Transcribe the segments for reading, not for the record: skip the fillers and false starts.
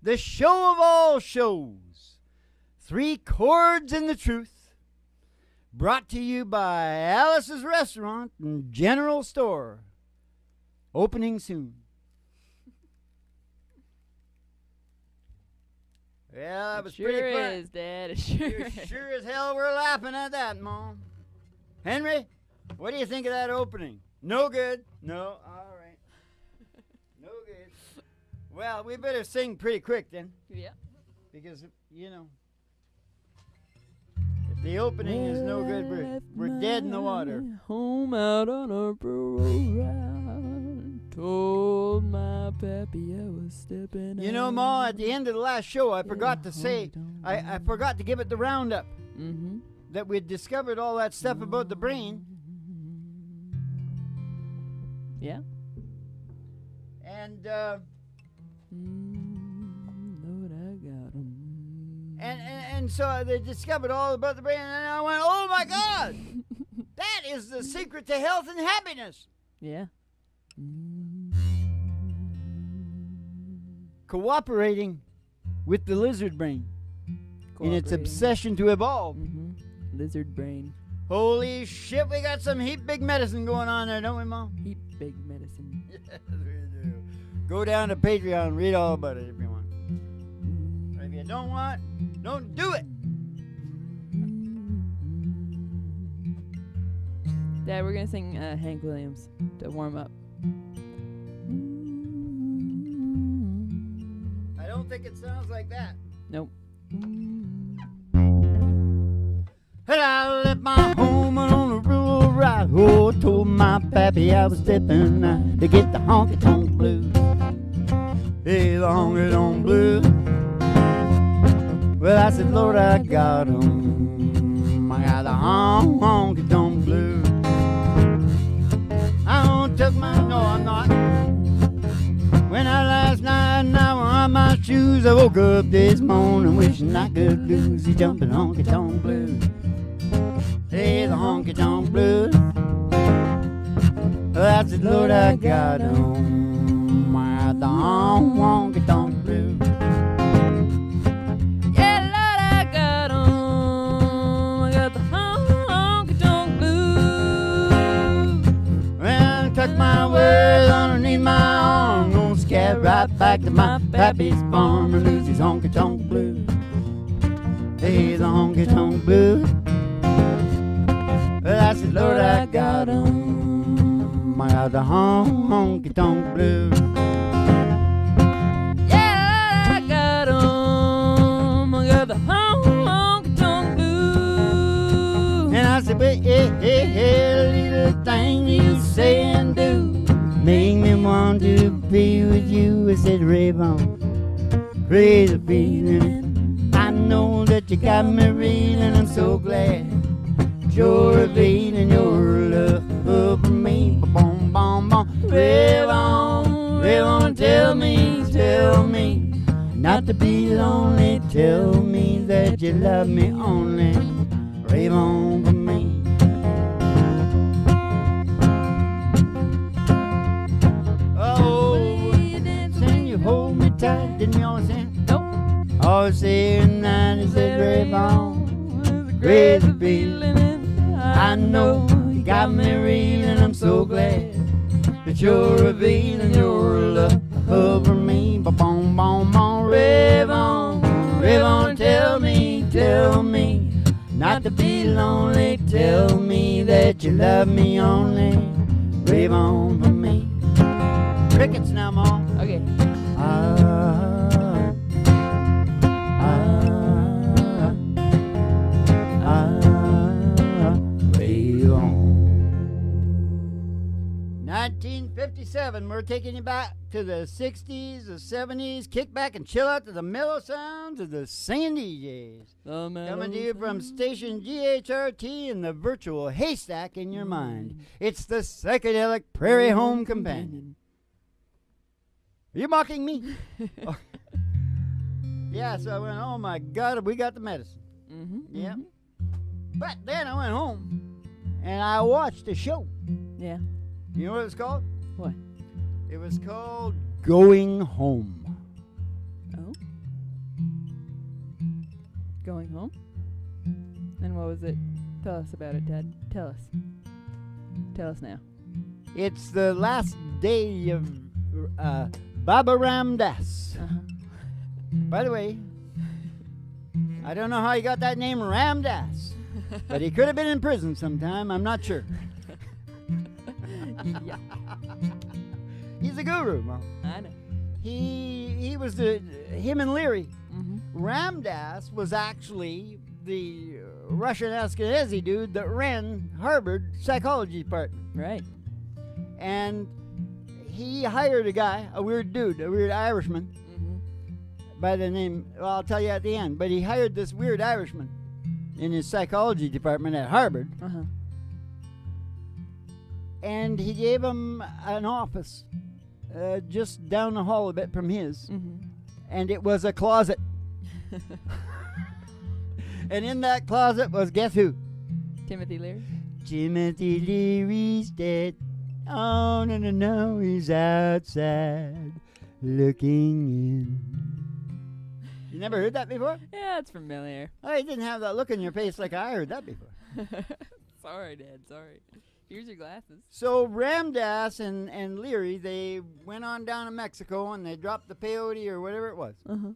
the show of all shows, 3 Chords in the Truth, brought to you by Alice's Restaurant and General Store, opening soon. Well, that was Sure pretty fun. is, Dad. It sure is. Sure as hell we're laughing at that, Mom. Henry, what do you think of that opening? No good? No? All right. No good. Well, we better sing pretty quick then. Yeah. Because, you know, if the opening is no good, we're dead in the water. Home out on a rural ride. Told my pappy I was stepping You know, Ma, at the end of the last show, I forgot to say, I forgot to give it the roundup. Mm-hmm. That we'd discovered all that stuff about the brain. Yeah. And, Lord, I got 'em. And so they discovered all about the brain, and I went, oh my God! That is the secret to health and happiness. Yeah. Cooperating with the lizard brain in its obsession to evolve. Mm-hmm. Lizard brain. Holy shit, we got some heap big medicine going on there, don't we, Mom? Heap big medicine. Yes, we do. Go down to Patreon and read all about it if you want. Or if you don't want, don't do it. Dad, we're going to sing Hank Williams to warm up. I don't think it sounds like that. Nope. And I left my home on a rural ride. Oh, told my pappy I was stepping out to get the honky-tonk blues. Hey, the honky-tonk blues. Well, I said, Lord, I got 'em. I got the honky-tonk blues. I don't took my, no, I'm not. When I last night and I were on my shoes, I woke up this morning wishing I could lose the jumping honky-tonk blues. Hey, the honky-tonk blues. I said, Lord, I got 'em. I got the honky-tonk blues. Yeah, Lord, I got 'em. I got the honky-tonk blues. Well, I tuck my words underneath my arm, gonna scat right back to my pappy's farm and lose these honky-tonk blues. Hey, the honky-tonk blues. Well, I said, Lord, I got 'em. I got the honky-tonk blues. Yeah, Lord, I got 'em. I got the honky-tonk blues. And I said, well, hey, little thing you say and do make me want to be with you. I said, rave on, crazy feeling. I know that you got me reeling. I'm so glad you're revealing your love for me. Boom, boom, boom. Rave on, tell me not to be lonely. Tell me that you love me only. Rave on for me. Oh, saying you hold me tight, didn't you always say? Nope. Always saying that is a rave on. Crazy feeling. I know you got me reeling. I'm so glad that you're revealing your love over me. Ba-boom, boom, boom. Rave on, tell me not to be lonely. Tell me that you love me only. Rave on for me. Crickets now, Mom. Okay. Rave on. 1957, we're taking you back to the 60s, the 70s. Kick back and chill out to the mellow sounds of the singing DJs. Coming to you from station GHRT and the virtual haystack in your mind. It's the psychedelic Prairie Home Companion. Are you mocking me? Oh. Yeah, so I went, oh my God, we got the medicine. Mm-hmm. Yeah. But then I went home and I watched a show. Yeah. You know what it was called? What? It was called Going Home. Oh? What was it? Tell us about it, Ted. Tell us. Tell us now. It's the last day of Baba Ram Das. Uh-huh. By the way, I don't know how he got that name Ram Das, but he could have been in prison sometime. I'm not sure. Yeah, He's a guru, Mom. I know. He was him and Leary. Mm-hmm. Ram Dass was actually the Russian Ashkenazi dude that ran Harvard psychology department. Right. And he hired a guy, a weird dude, a weird Irishman, by the name, well, I'll tell you at the end, but he hired this weird Irishman in his psychology department at Harvard. Uh-huh. And he gave him an office just down the hall a bit from his. Mm-hmm. And it was a closet. And in that closet was, guess who? Timothy Leary. Timothy Leary's dead. Oh, no, he's outside looking in. You never heard that before? Yeah, it's familiar. Oh, you didn't have that look on your face like I heard that before. Sorry, Dad, sorry. Here's your glasses. So Ram Dass and Leary, they went on down to Mexico and they dropped the peyote or whatever it was. Uh-huh.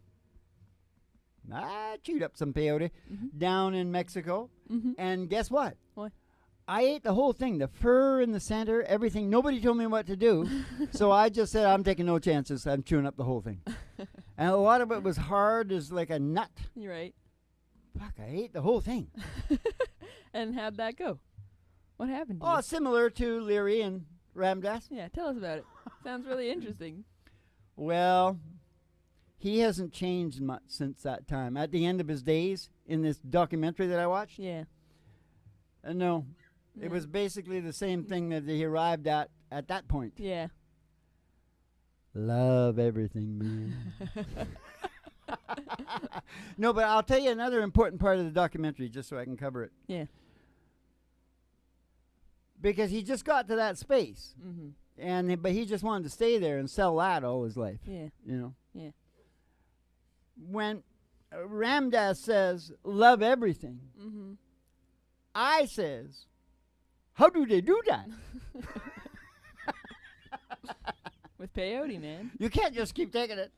I chewed up some peyote down in Mexico. Mm-hmm. And guess what? What? I ate the whole thing, the fur in the center, everything. Nobody told me what to do. So I just said, I'm taking no chances. I'm chewing up the whole thing. And a lot of it was hard as like a nut. You're right. Fuck, I ate the whole thing. And how'd that go? What happened to Oh, you? similar to Leary and Ram Dass. Yeah, tell us about it. Sounds really interesting. Well, he hasn't changed much since that time. At the end of his days, in this documentary that I watched, Yeah. no, it was basically the same thing that he arrived at that point. Yeah. Love everything, man. No, but I'll tell you another important part of the documentary, just so I can cover it. Yeah. Because he just got to that space, Mm-hmm. but he just wanted to stay there and sell that all his life. Yeah. You know. Yeah. When Ram Dass says, "Love everything," Mm-hmm. I says, "How do they do that?" With peyote, man. You can't just keep taking it.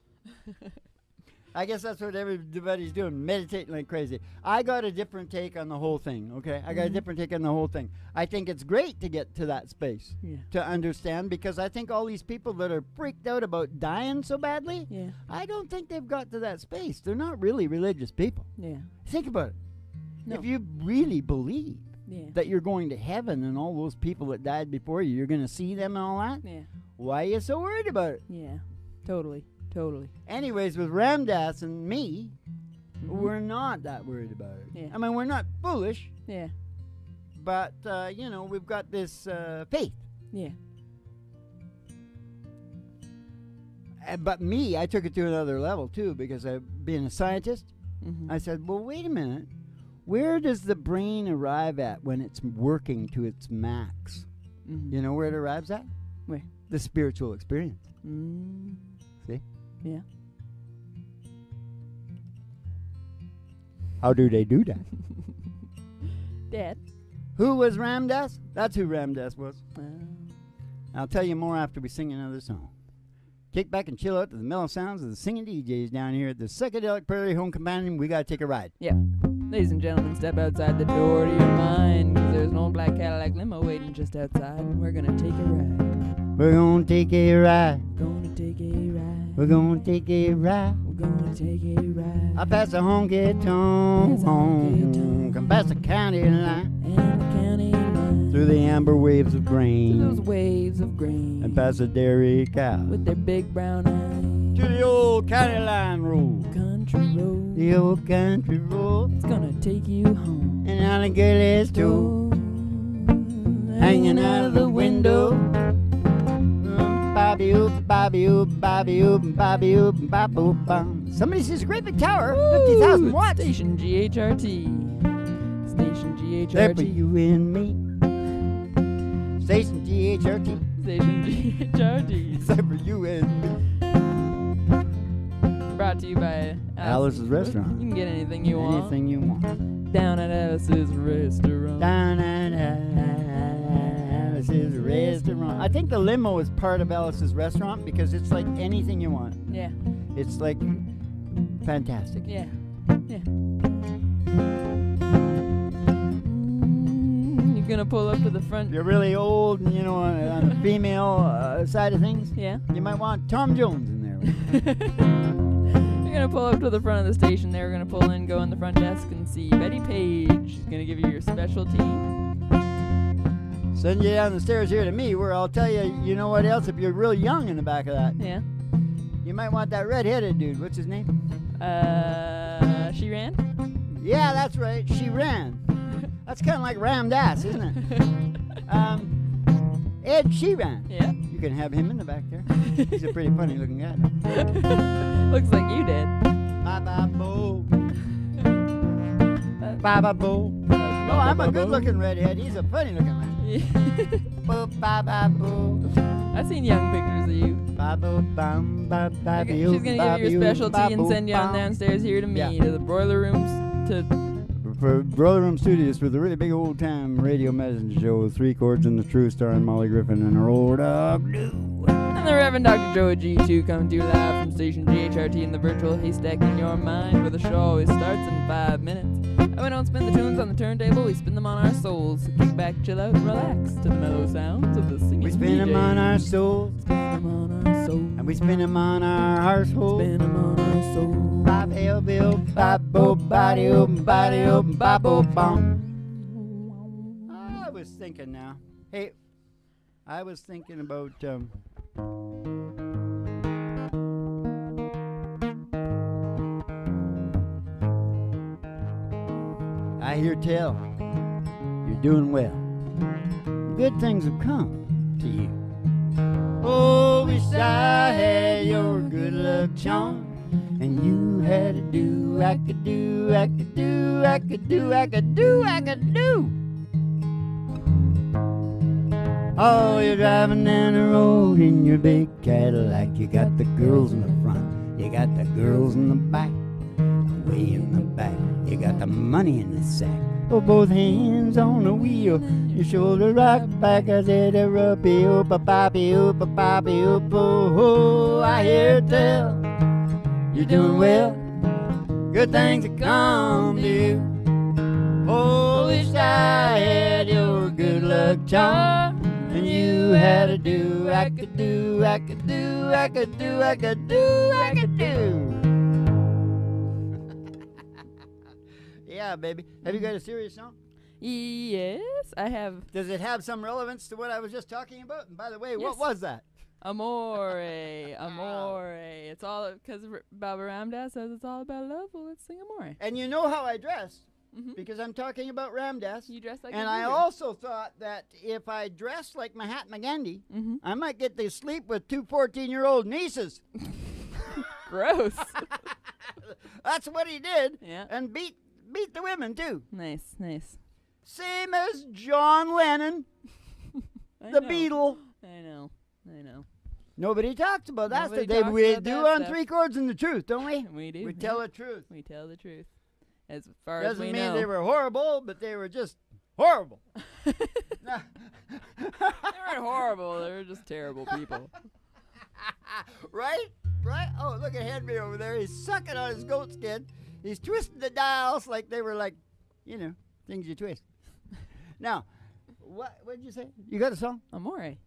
I guess that's what everybody's doing, meditating like crazy. I got a different take on the whole thing, okay? I got a different take on the whole thing. I think it's great to get to that space, to understand, because I think all these people that are freaked out about dying so badly, I don't think they've got to that space. They're not really religious people. Yeah. Think about it. No. If you really believe that you're going to heaven and all those people that died before you, you're going to see them and all that, why are you so worried about it? Yeah. Totally. Totally. Anyways, with Ram Dass and me, we're not that worried about it. Yeah. I mean, we're not foolish, Yeah. but, we've got this faith. Yeah. But me, I took it to another level, too, because being a scientist, Mm-hmm. I said, well, wait a minute. Where does the brain arrive at when it's working to its max? Mm-hmm. You know where it arrives at? Where? The spiritual experience. Mm. See? Yeah. How do they do that? Dad. Who was Ram Dass? That's who Ram Dass was. I'll tell you more after we sing another song. Kick back and chill out to the mellow sounds of the singing DJs down here at the Psychedelic Prairie Home Companion. We gotta take a ride. Yeah. Ladies and gentlemen, step outside the door to your mind, 'cause there's an old black Cadillac limo waiting just outside, and we're gonna take a ride. We're gonna take a ride. Gonna take a ride. We're gonna take a ride. We're gonna take a ride. I pass the honky-tonk home, come past the county line, And the county line. through the amber waves of Through grain, those waves of grain. and past the dairy cow, With their big brown eyes. to the old county line road, Country road. the old country road, It's gonna take you home. and all the girls too, hanging out of the window. Bobby oop, Bobby oop, Bobby oop, Bobby oop, Bop oop, bum. Somebody says a great big tower, 50,000 watts. Station GHRT. Station There for GHRT. you and me. Station GHRT. Station GHRT. There for you and me. brought to you by Alice's Restaurant. You can get anything you want. Anything you want. Down at Alice's Restaurant. Down at Alice's Restaurant. I think the limo is part of Alice's Restaurant because it's like anything you want. Yeah. It's like fantastic. Yeah. Yeah. You're gonna pull up to the front. You're really old, and on the female side of things. Yeah. You might want Tom Jones in there. You're gonna pull up to the front of the station. They're gonna pull in, go in the front desk, and see Betty Page. She's gonna give you your specialty. Send you down the stairs here to me, where I'll tell you. You know what else? If you're real young in the back of that, Yeah. you might want that red-headed dude. What's his name? She ran. Yeah, that's right. She ran. That's kind of like rammed ass, isn't it? Ed Sheeran. Yeah. You can have him in the back there. He's a pretty funny looking guy. Looks like you did. Ba-ba-boo. Ba-ba-boo. No, I'm a good looking redhead. He's a funny looking man. Boo, ba-ba-boo. I've seen young pictures of you. Ba-boo-bum, ba-ba-boo, She's gonna give you your specialty and send you on downstairs here to me to the broiler rooms for Broiler Room Studios for the really big old time radio messenger show with 3 Chords and the Truth, starring Molly Griffin and her old dog Lou. And the Reverend Dr. Joe G2 coming to you live from station GHRT in the virtual haystack in your mind, where the show always starts in 5 minutes. And we don't spin the tunes on the turntable, we spin them on our souls. So kick back, chill out, and relax to the mellow sounds of the singing. We spin them on our souls. Spin them on our souls. And we spin them on our household. Spin them on our souls. Bop, el, bill, bop, bo, body, open, bop, bo, bom. I was thinking now. Hey, I was thinking about, I hear tell you're doing well. Good things have come to you. Oh, wish I had your good luck charm, and you had a do, I could do, I could do, I could do, I could do, I could do. Oh, you're driving down the road in your big Cadillac. You got the girls in the front, you got the girls in the back. Way in the back, you got the money in the sack. Oh, both hands on the wheel, your shoulder rock back. I said, "Ruppy, oop, a poppy, oop, a poppy, oop, oh, I hear tell you're doing well. Good things have come to you. Oh, wish I had your good luck charm, and you had a do, I could do, I could do, I could do, I could do, I could do." Yeah, baby. Have you got a serious song? Yes, I have. Does it have some relevance to what I was just talking about? And by the way, what was that? Amore, amore. It's all because Baba Ramdas says it's all about love. Well, let's sing Amore. And you know how I dress, because I'm talking about Ramdas. You dress like and a I cougar. also thought that if I dressed like Mahatma Gandhi, I might get to sleep with 2 14-year-old nieces. Gross. That's what he did. Yeah. And beat the women, too. Nice, nice. Same as John Lennon, the Beatle. I know. Nobody talks about that. Nobody Stuff. talks We about do that on stuff. 3 Chords and the Truth, don't we? We do. We tell the truth. We tell the truth. As far as Doesn't we mean know. they were horrible, but they were just horrible. They weren't horrible. They were just terrible people. Right? Oh, look at Henry over there. He's sucking on his goat skin. He's twisting the dials like they were like, things you twist. Now, what did you say? You got a song? Amore.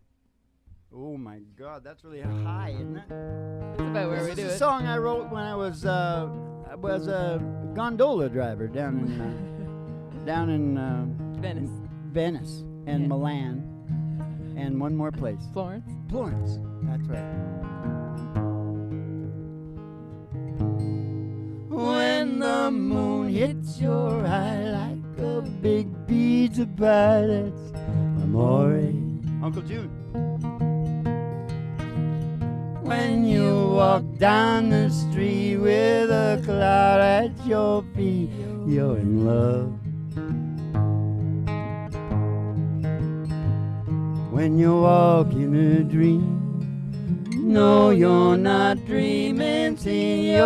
Oh my God, that's really high, isn't it? That's about where we This do is a it. song I wrote when I was a gondola driver down in Venice and Milan and one more place. Florence. That's right. When the moon hits your eye like a big beads of violets, amore. Uncle June. When you walk down the street with a cloud at your feet, you're in love. When you walk in a dream, no, you're not dreaming, signore.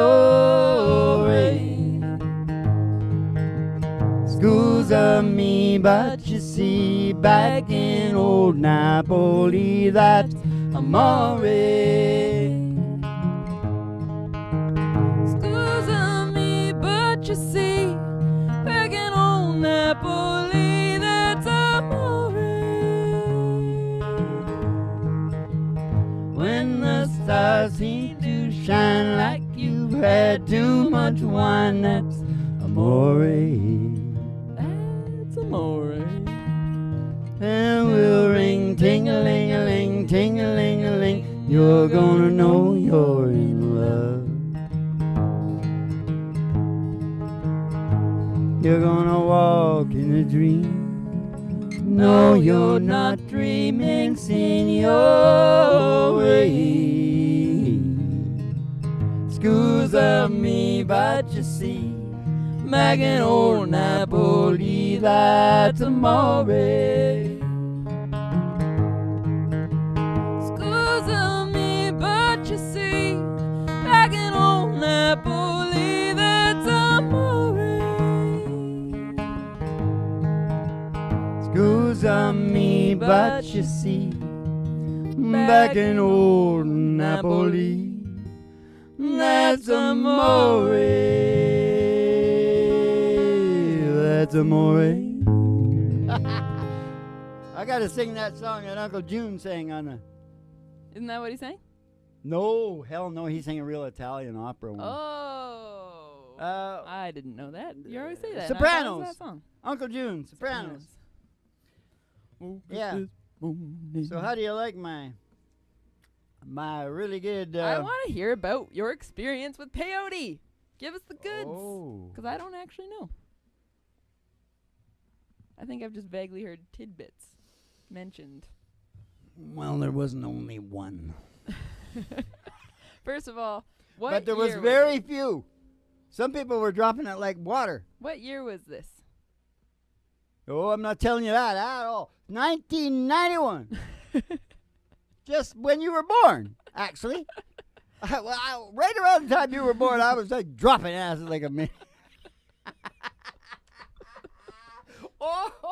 Scusa me, but you see, back in old Napoli, that's amore. Scusa me, but you see, back in old Napoli, that's amore. When the stars seem to shine like you've had too much wine, that's amore. That's amore. And we'll ring ting-a-ling-a-ling, ting-a-ling-a-ling. You're gonna know you're in love. You're gonna walk in a dream. No, you're not dreaming, signore. Scusa me, but you see, back in old Napoli, that's amore. Scusa me, but you see, back in old Napoli, that's amore. Scusa me, but you see, back in old Napoli, that's amore. That's amore. I gotta sing that song that Uncle June sang on the. Isn't that what he's saying? No, hell no, he sang a real Italian opera one. Oh. I didn't know that. You always say that. Sopranos. That song. Uncle June, Sopranos. Yeah. So how do you like my really good? I want to hear about your experience with peyote. Give us the goods, Oh. because I don't actually know. I think I've just vaguely heard tidbits mentioned. Well, there wasn't only one. First of all, what But there was year very it? few. Some people were dropping it like water. What year was this? Oh, I'm not telling you that at all. 1991. Just when you were born, actually. Right around the time you were born, I was like dropping acid like a man.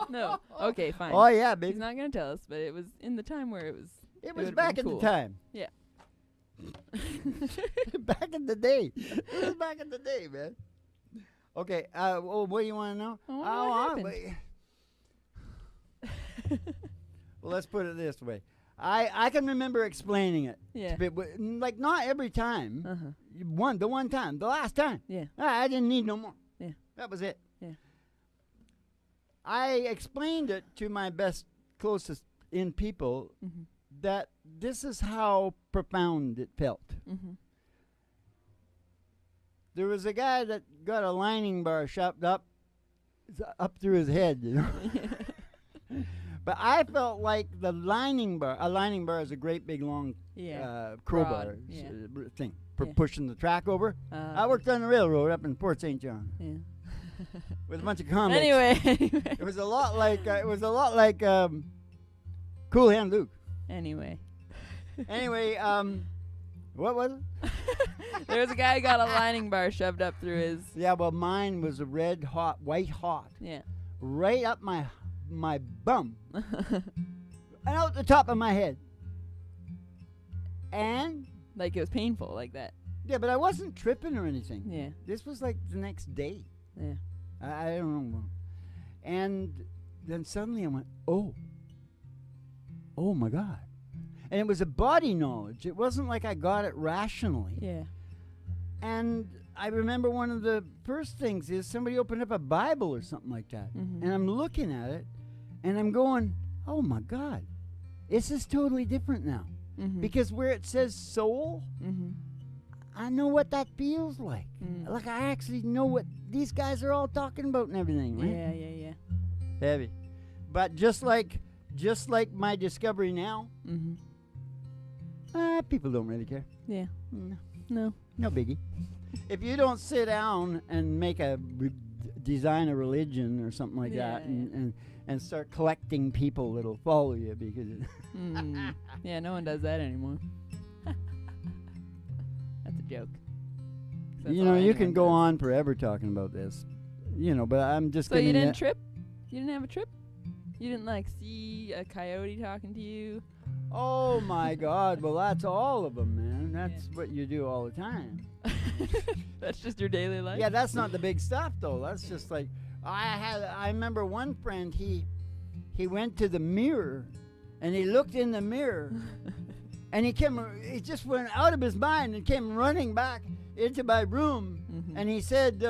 No. Okay, fine. Oh, yeah, He's baby. not going to tell us, but it was in the time where it was. It was would've back been in cool. the time. Yeah. Back in the day. It was back in the day, man. Okay, what do you want to know? I wonder what happened. Well, let's put it this way. I can remember explaining it. Yeah. Like, not every time. Uh-huh. The one time. The last time. Yeah. I didn't need no more. Yeah. That was it. Yeah. I explained it to my closest in people Mm-hmm. that this is how profound it felt. Mm-hmm. There was a guy that got a lining bar shoved up through his head, you know. But I felt like a lining bar is a great big long crowbar thing for pushing the track over. I worked on the railroad up in Port St. John. Yeah. With a bunch of convicts. Anyway. It was a lot like Cool Hand Luke. Anyway. Anyway, what was it? There was a guy who got a lining bar shoved up through his. Yeah, well, mine was a white hot, Yeah. right up my bum, and out the top of my head. And Like it was painful, like that. yeah, but I wasn't tripping or anything. Yeah. This was like the next day. Yeah. I don't know. And then suddenly I went, oh my God. And it was a body knowledge. It wasn't like I got it rationally. Yeah. And I remember one of the first things is somebody opened up a Bible or something like that. Mhm. And I'm looking at it and I'm going, oh my God, this is totally different now. Mm-hmm. Because where it says soul, Mm-hmm. I know what that feels like. Mm. Like I actually know what these guys are all talking about and everything, right? Yeah, yeah, yeah. Heavy. But just like my discovery now, Mm-hmm. people don't really care. Yeah. No No. biggie. If you don't sit down and make design a religion or something like Yeah, that and start collecting people that'll follow you because Yeah, no one does that anymore. joke. That's You all know, you anyone can go does. on forever talking about this. You know, but I'm just So giving you you. didn't trip? You didn't have a trip? You didn't like see a coyote talking to you? Oh my God! Well, that's all of them, man. That's what you do all the time. That's just your daily life? Yeah, that's not the big stuff though. That's just like I remember one friend. He went to the mirror, and he looked in the mirror, and he just went out of his mind and came running back into my room, and he said,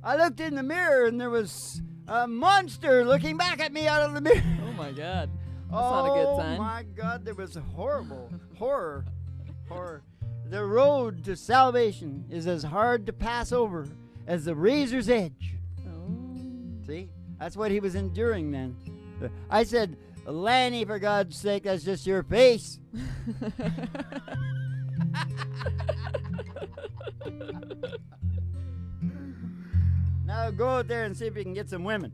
"I looked in the mirror, and there was a monster looking back at me out of the mirror." Oh my God. That's not a good sign. Oh my God, there was horrible horror. The road to salvation is as hard to pass over as the razor's edge. Oh. See? That's what he was enduring then. I said, "Lanny, for God's sake, that's just your face." Now go out there and see if you can get some women.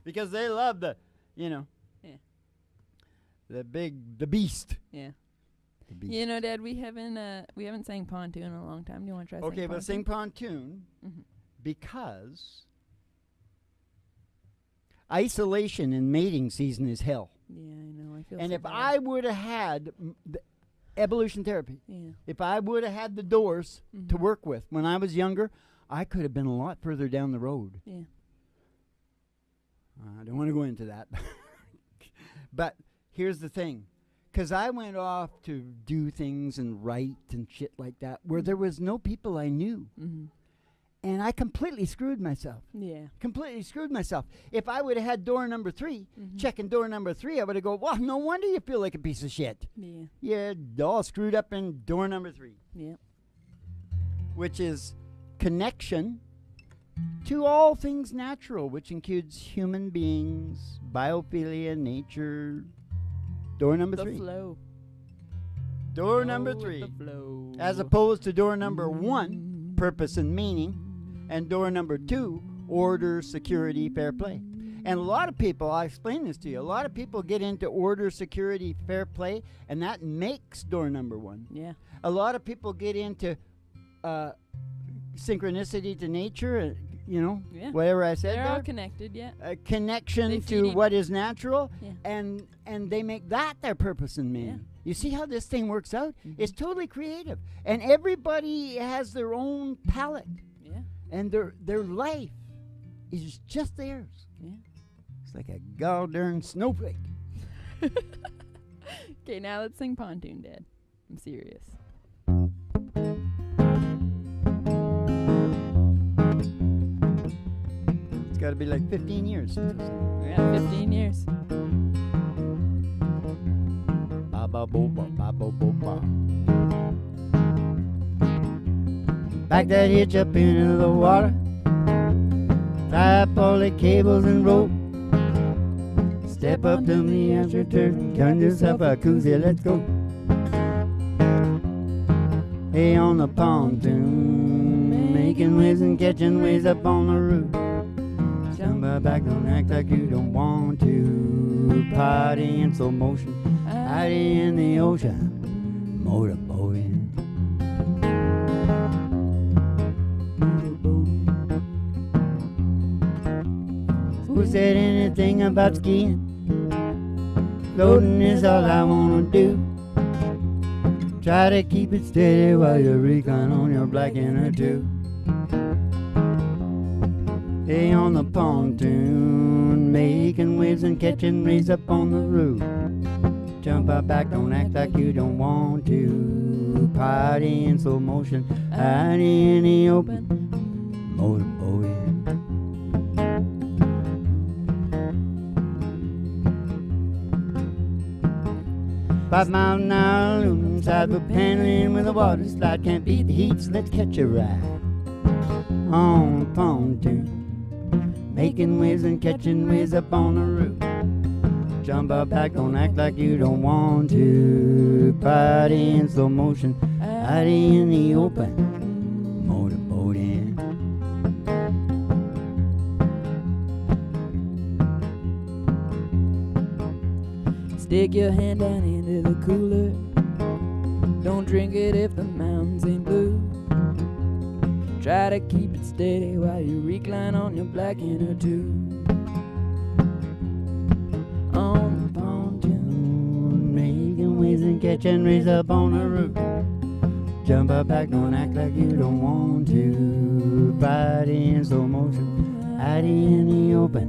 Because they love the beast. Yeah. The beast. You know, Dad, we haven't sang Pontoon in a long time. Do you want to try Okay, sing but sing Pontoon because isolation in mating season is hell. Yeah, I know. I feel And so if bad. I would have had the evolution therapy, if I would have had the doors to work with when I was younger, I could have been a lot further down the road. Yeah. I don't want to go into that. But here's the thing. Because I went off to do things and write and shit like that where there was no people I knew. And I completely screwed myself. Yeah. Completely screwed myself. If I would have had door number 3, checking door number 3, I would have go, well, no wonder you feel like a piece of shit. Yeah. You're all screwed up in door number 3. Yeah. Which is connection to all things natural, which includes human beings, biophilia, nature. Door number 3. The flow. Door number 3. As opposed to door number 1, purpose and meaning, and door number 2, order, security, fair play. And a lot of people, I'll explain this to you, a lot of people get into order, security, fair play, and that makes door number 1. Yeah. A lot of people get into synchronicity to nature, whatever I said They're there. all connected, yeah. A connection They to feed what is natural, Yeah. and they make that their purpose in man. Yeah. You see how this thing works out? It's totally creative, and everybody has their own palette, Yeah. and their life is just theirs. Yeah. It's like a goddamn snowflake. Okay, now let's sing Pontoon, Dad. I'm serious. It's got to be like 15 years since I sang. Yeah, 15 years. Ba ba bo ba ba bo bo ba. Back that hitch up into the water. Tie up all the cables and rope. Step up to the astroturf. Turn yourself a koozie, let's go. Hey, on the pontoon, making waves and catching waves up on the roof. Jump back, don't act like you don't want to. Party in slow motion, hiding in the ocean, motorboating. Who said anything about skiing? Floating is all I wanna do. Try to keep it steady while you recline on your black inner tube. Hey, on the pontoon, making waves and catching rays up on the roof. Jump out back, don't act like you don't want to. Party in slow motion, hiding in the open, motorboating. Five miles an hour, aluminum side, but paneling with a water slide. Can't beat the heat, so let's catch a ride. On the pontoon, making waves and catching waves up on the roof. Jump out back, don't act like you don't want to. Party in slow motion, hiding in the open, motorboating. Stick your hand down into the cooler. Don't drink it if the mountains ain't blue. Try to keep it steady while you recline on your black inner tube. On the pontoon, making waves and catching rays up on the roof. Jump up back, don't act like you don't want to. Body in slow motion, hidey in the open,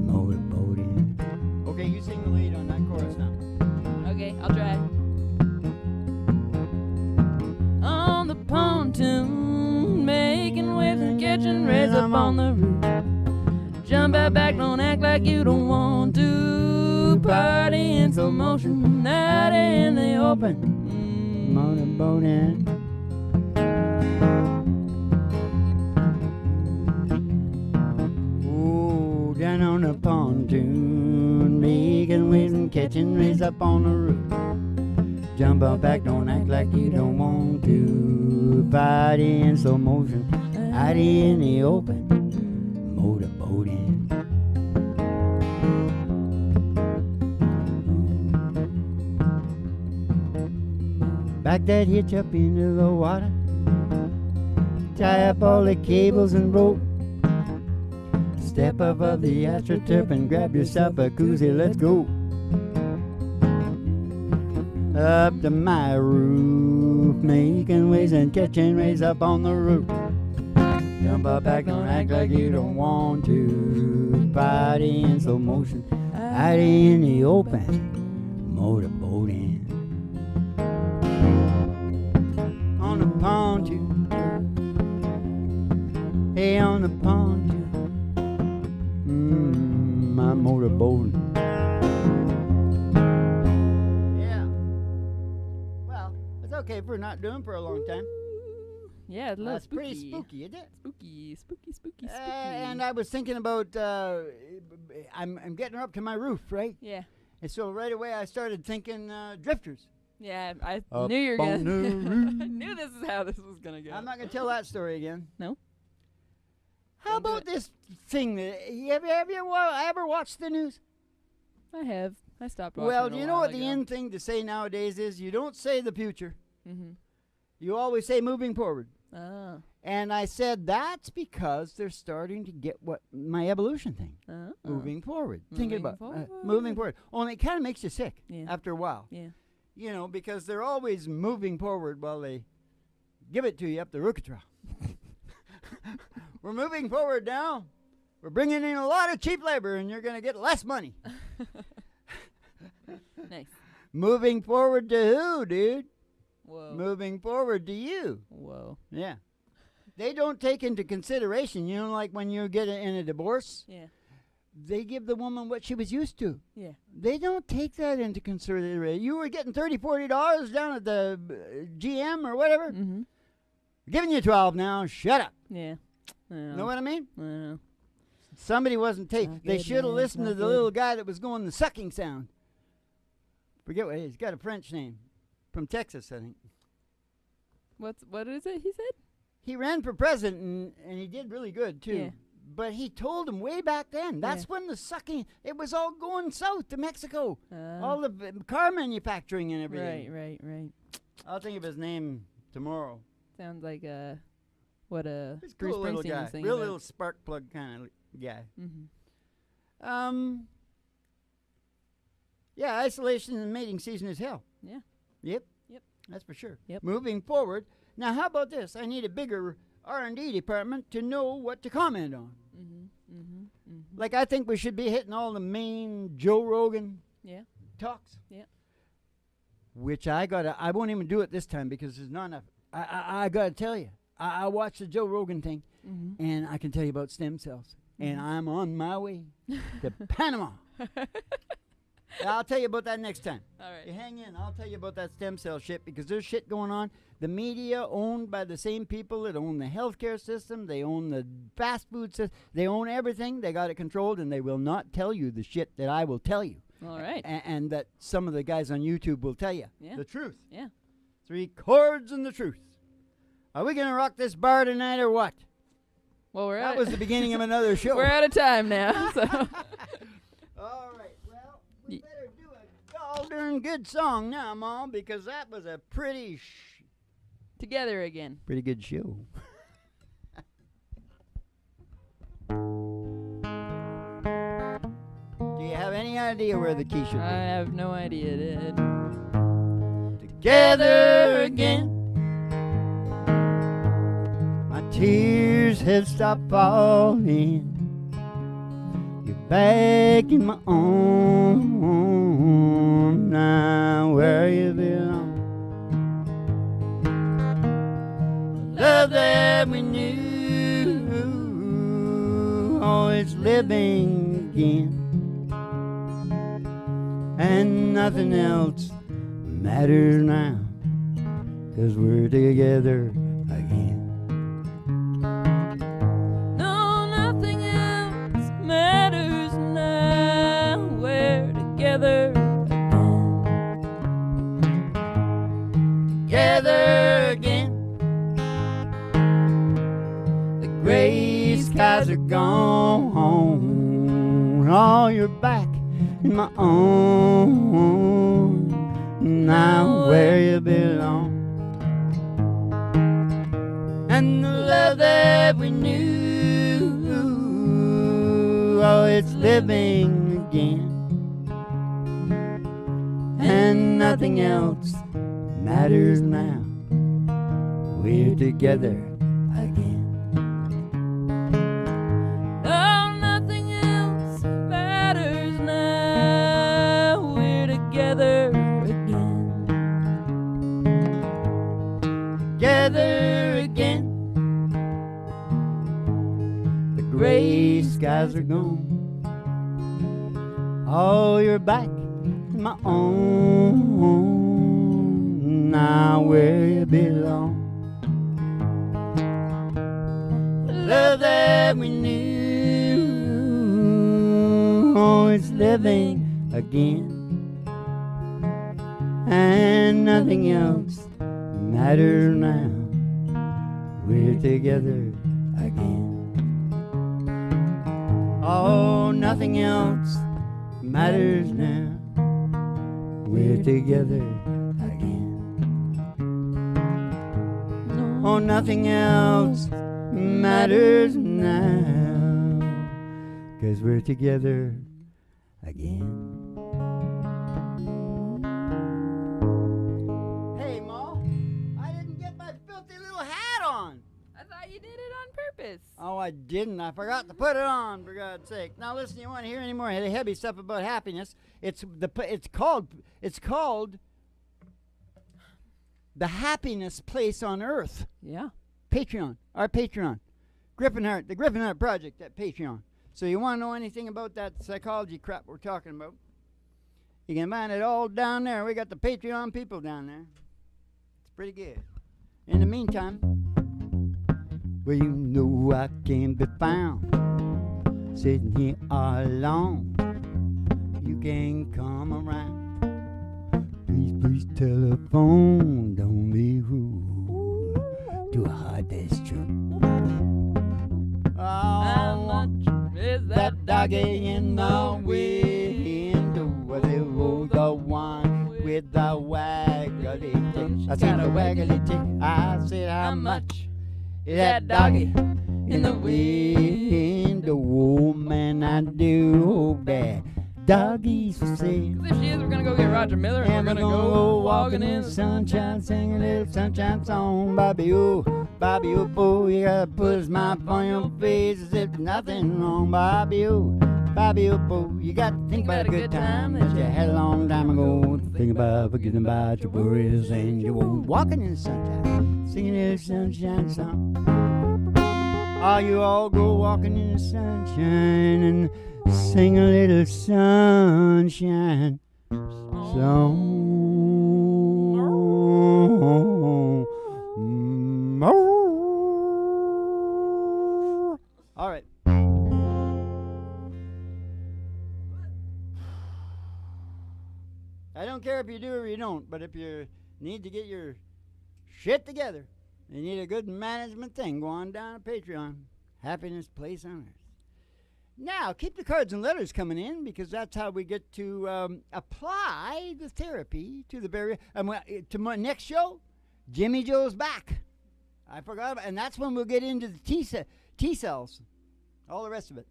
motorboating. Okay, you sing the lead on that chorus now. Okay, I'll try. On the pontoon, making waves and catching rays up on the roof. Jump out back, don't act like you don't want to. Party in slow motion, out in the open, motorboating. Ooh, down on the pontoon, making waves and catching rays up on the roof. Jump up back, don't act like you don't want to. Body in slow motion, hidey in the open, motorboating. Back that hitch up into the water. Tie up all the cables and rope. Step above the astroturf and grab yourself a koozie, let's go. Up to my roof, making waves and catching rays up on the roof. Jump up back, don't act like you don't want to. Body in slow motion, hidey in the open, motorboating. On the pontoon, hey, on the pontoon, I'm motorboating. Yeah. Well, it's okay if we're not doing for a long time. Yeah, it's a little That's spooky. pretty spooky, isn't it? Spooky. And I was thinking about, I'm getting up to my roof, right? Yeah. And so right away I started thinking Drifters. Yeah, I Up knew you were on gonna. the roof. I knew this is how this was gonna go. I'm not going to tell that story again. No. How Don't do about this thing? Have you ever watched the news? I have. I stopped watching. Well, it do a you know while what the ago. end thing to say nowadays is? You don't say the future. Mm-hmm. You always say moving forward. Oh. And I said that's because they're starting to get what my evolution thing. Oh. Moving forward. Moving Thinking about forward. moving forward. Only it kind of makes you sick Yeah. after a while. Yeah. You know, because they're always moving forward while they give it to you up the Rookatra. We're moving forward now. We're bringing in a lot of cheap labor, and you're going to get less money. Nice. Moving forward to who, dude? Whoa. Moving forward to you. Whoa. Yeah. They don't take into consideration, you know, like when you get in a divorce, Yeah. they give the woman what she was used to. Yeah. They don't take that into consideration. You were getting $30, $40 down at the GM or whatever. Mm-hmm. We're giving you 12 now. Shut up. Yeah. I know. Know what I mean? I know. Somebody wasn't taking. Not They good, should have man. listened to Not the good. little guy that was going the sucking sound. Forget what he's got a French name. From Texas, I think. What is it he said? He ran for president and he did really good too. Yeah. But he told him way back then. That's when the sucking. It was all going south to Mexico. All the car manufacturing and everything. Right. I'll think of his name tomorrow. Sounds like what He's a Bruce cool little Springsteen guy. was singing Real about. little spark plug kind of guy. Mm-hmm. Yeah, isolation and mating season is hell. Yeah. Yep. Yep. That's for sure. Yep. Moving forward. Now, how about this? I need a bigger R&D department to know what to comment on. Like, I think we should be hitting all the main Joe Rogan talks. Yeah. Which I won't even do it this time because there's not enough. I got to tell you, I watched the Joe Rogan thing, and I can tell you about stem cells. And I'm on my way to Panama. I'll tell you about that next time. All right. You hang in. I'll tell you about that stem cell shit because there's shit going on. The media owned by the same people that own the healthcare system. They own the fast food system. They own everything. They got it controlled, and they will not tell you the shit that I will tell you. All right. And that some of the guys on YouTube will tell you. Yeah. The truth. Yeah. 3 chords and the truth. Are we going to rock this bar tonight or what? Well, That was the beginning of another show. We're out of time now. So. All right. Well, we better do a all darn good song now, Mom, because that was a pretty Together again. pretty good show. Do you have any idea where the key should I be? have no idea, Dad. Together again. My tears have stopped falling. You're back in my arms now, where you belong. Love that we knew, oh, it's living again, and nothing else matters now, 'cause we're together again. No, nothing else matters now. We're together again. Together again. The gray skies are gone. Oh, you're back in my arms now, where you belong. And the love that we knew, oh, it's living again, and nothing else matters now, we're together again. No, nothing else matters now. We're together again. Together again. The gray skies are gone. Oh, you're back in my arms now, where you belong. Love that we knew, oh, it's living again, and nothing else matters now, we're together again. Oh, nothing else matters now, we're together again. Oh, nothing else matters now, 'cause we're together again. Hey, Ma, I didn't get my filthy little hat on. I thought you did it on purpose. Oh, I didn't. I forgot to put it on, for God's sake. Now, listen, you want to hear any more heavy stuff about happiness? It's called The Happiness Place on Earth. Yeah. Patreon, our Patreon. Griffinhart, the Griffinhart Project at Patreon. So you want to know anything about that psychology crap we're talking about? You can find it all down there. We got the Patreon people down there. It's pretty good. In the meantime, well, you know I can't be found sitting here all alone. You can come around. Please telephone, don't be rude to a heart that's true. How much is That doggy in the window, the old the one with the waggly tick. I said a waggly tick. I said how much is that doggy in the window? Oh man, I do hope that doggies for sale. 'Cause if she is, we're gonna go get Roger Miller and And we're gonna go walking in the sunshine, sing a little sunshine song. Bobby, oh, boy, you gotta put a smile on your face as if there's nothing wrong. Bobby, oh, boy, you got to think about a good time that you had a long time ago. Think about forgetting about your worries and your old walking in the sunshine, singing a little sunshine song. Oh, you all go walking in the sunshine and sing a little sunshine song. All right. I don't care if you do or you don't, but if you need to get your shit together, you need a good management thing, go on down to Patreon. Happiness Place on Earth. Now, keep the cards and letters coming in because that's how we get to apply the therapy to the barrier. To my next show, Jimmy Joe's back. I forgot about, and that's when we'll get into the T cells, all the rest of it.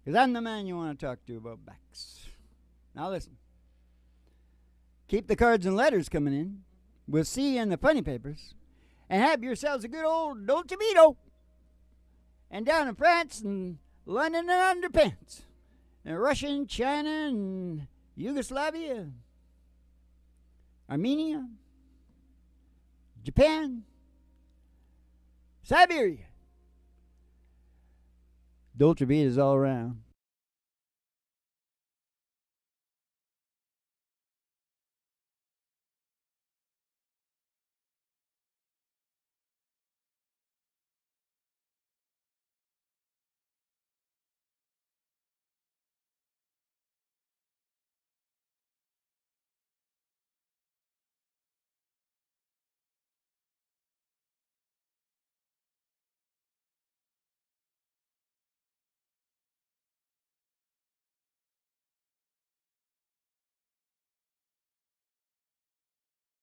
Because I'm the man you want to talk to about backs. Now listen. Keep the cards and letters coming in. We'll see you in the funny papers. And have yourselves a good old Dolce Vito. And down in France and London and underpants. And Russia, China, and Yugoslavia. Armenia. Japan. Siberia. Dolce Vita's all around.